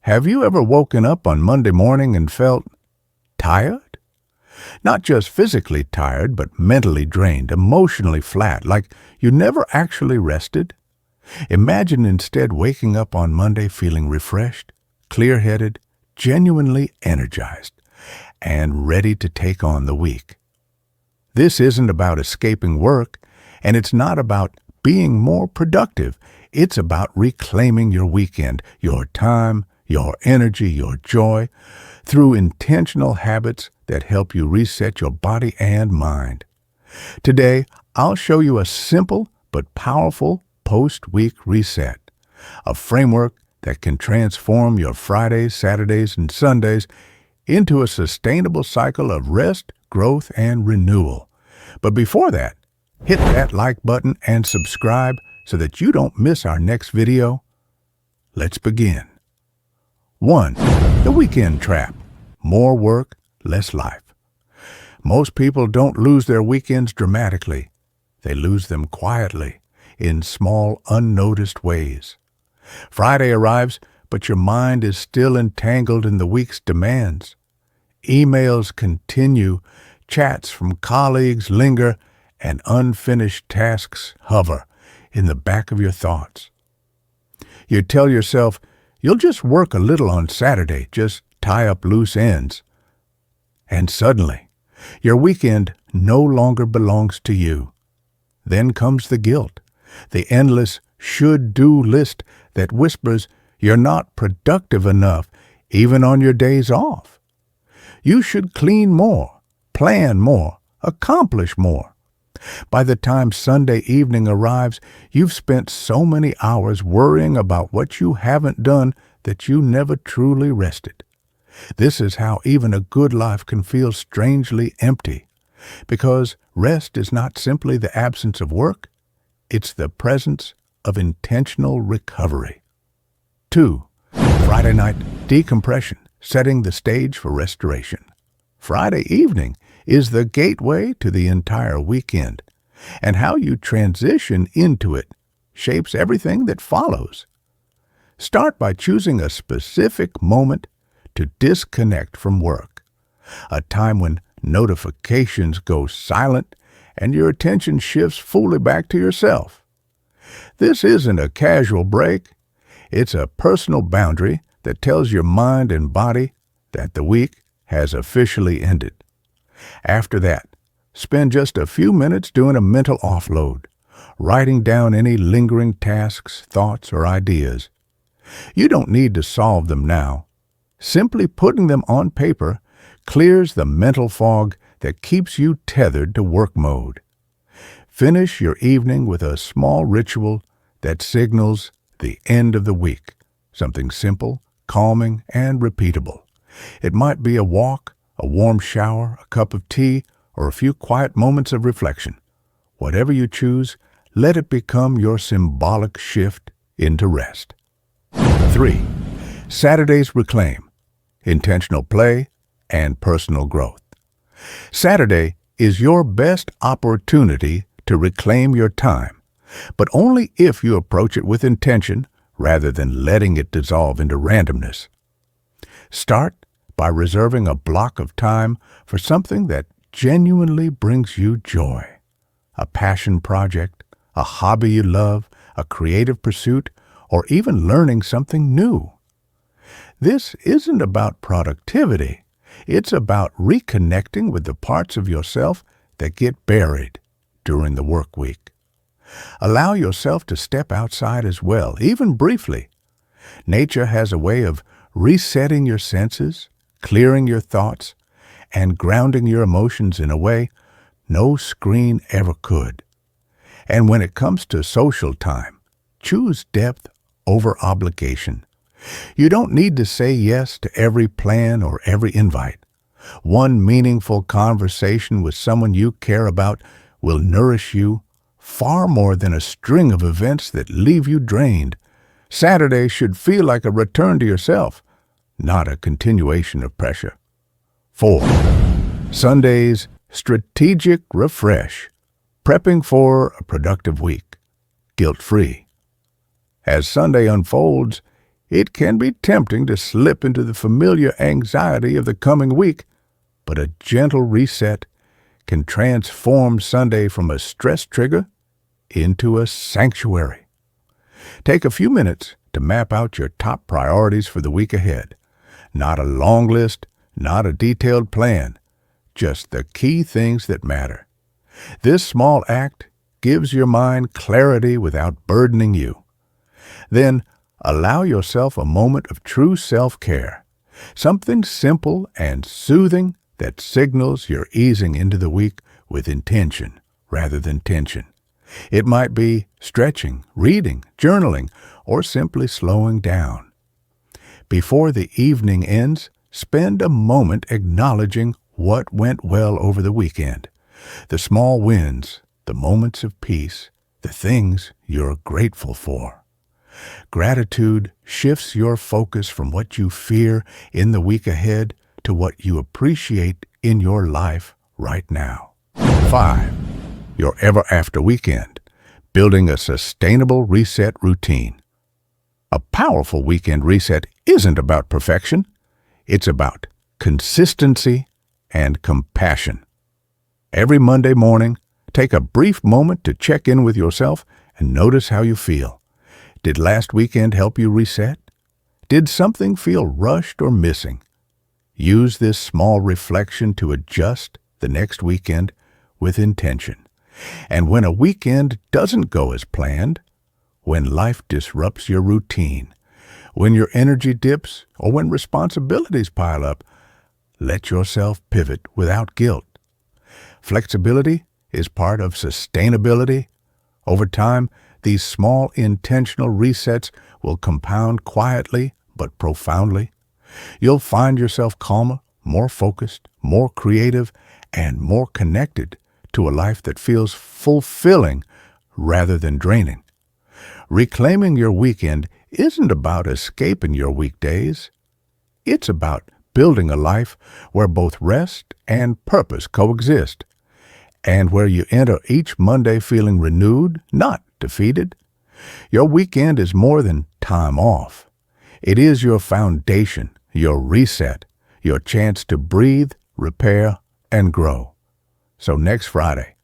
Have you ever woken up on Monday morning and felt tired? Not just physically tired, but mentally drained, emotionally flat, like you never actually rested? Imagine instead waking up on Monday feeling refreshed, clear-headed, genuinely energized, and ready to take on the week. This isn't about escaping work, and it's not about being more productive. It's about reclaiming your weekend, your time, your energy, your joy, through intentional habits that help you reset your body and mind. Today, I'll show you a simple but powerful post-week reset, a framework that can transform your Fridays, Saturdays, and Sundays into a sustainable cycle of rest, growth, and renewal. But before that, hit that like button and subscribe so that you don't miss our next video. Let's begin. 1. The weekend trap. More work, less life. Most people don't lose their weekends dramatically. They lose them quietly, in small, unnoticed ways. Friday arrives, but your mind is still entangled in the week's demands. Emails continue, chats from colleagues linger, and unfinished tasks hover in the back of your thoughts. You tell yourself, you'll just work a little on Saturday, just tie up loose ends. And suddenly, your weekend no longer belongs to you. Then comes the guilt, the endless should-do list that whispers you're not productive enough even on your days off. You should clean more, plan more, accomplish more. By the time Sunday evening arrives, you've spent so many hours worrying about what you haven't done that you never truly rested. This is how even a good life can feel strangely empty, because rest is not simply the absence of work, it's the presence of intentional recovery. 2. Friday night decompression, setting the stage for restoration. Friday evening is the gateway to the entire weekend, and how you transition into it shapes everything that follows. Start by choosing a specific moment to disconnect from work, a time when notifications go silent and your attention shifts fully back to yourself. This isn't a casual break. It's a personal boundary that tells your mind and body that the week has officially ended. After that, spend just a few minutes doing a mental offload, writing down any lingering tasks, thoughts, or ideas. You don't need to solve them now. Simply putting them on paper clears the mental fog that keeps you tethered to work mode. Finish your evening with a small ritual that signals the end of the week, something simple, calming, and repeatable. It might be a walk, a warm shower, a cup of tea, or a few quiet moments of reflection. Whatever you choose, let it become your symbolic shift into rest. 3. Saturday's reclaim, intentional play, and personal growth. Saturday is your best opportunity to reclaim your time, but only if you approach it with intention rather than letting it dissolve into randomness. Start by reserving a block of time for something that genuinely brings you joy. A passion project, a hobby you love, a creative pursuit, or even learning something new. This isn't about productivity. It's about reconnecting with the parts of yourself that get buried during the work week. Allow yourself to step outside as well, even briefly. Nature has a way of resetting your senses, clearing your thoughts, and grounding your emotions in a way no screen ever could. And when it comes to social time, choose depth over obligation. You don't need to say yes to every plan or every invite. One meaningful conversation with someone you care about will nourish you far more than a string of events that leave you drained. Saturday should feel like a return to yourself, not a continuation of pressure. 4. Sunday's strategic refresh, prepping for a productive week, guilt-free. As Sunday unfolds, It can be tempting to slip into the familiar anxiety of the coming week, but a gentle reset can transform Sunday from a stress trigger into a sanctuary. Take a few minutes to map out your top priorities for the week ahead. Not a long list, not a detailed plan, just the key things that matter. This small act gives your mind clarity without burdening you. Then allow yourself a moment of true self-care, something simple and soothing that signals you're easing into the week with intention rather than tension. It might be stretching, reading, journaling, or simply slowing down. Before the evening ends, spend a moment acknowledging what went well over the weekend. The small wins, the moments of peace, the things you're grateful for. Gratitude shifts your focus from what you fear in the week ahead to what you appreciate in your life right now. 5. Your ever-after weekend. Building a sustainable reset routine. A powerful weekend reset isn't about perfection. It's about consistency and compassion. Every Monday morning, take a brief moment to check in with yourself and notice how you feel. Did last weekend help you reset? Did something feel rushed or missing? Use this small reflection to adjust the next weekend with intention. And when a weekend doesn't go as planned, when life disrupts your routine, when your energy dips, or when responsibilities pile up, let yourself pivot without guilt. Flexibility is part of sustainability. Over time, these small intentional resets will compound quietly but profoundly. You'll find yourself calmer, more focused, more creative, and more connected to a life that feels fulfilling rather than draining. Reclaiming your weekend isn't about escaping your weekdays. It's about building a life where both rest and purpose coexist, and where you enter each Monday feeling renewed, not defeated. Your weekend is more than time off. It is your foundation, your reset, your chance to breathe, repair, and grow. So next Friday,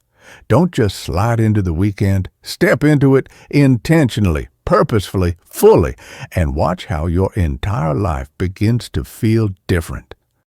don't just slide into the weekend, step into it intentionally, purposefully, fully, and watch how your entire life begins to feel different.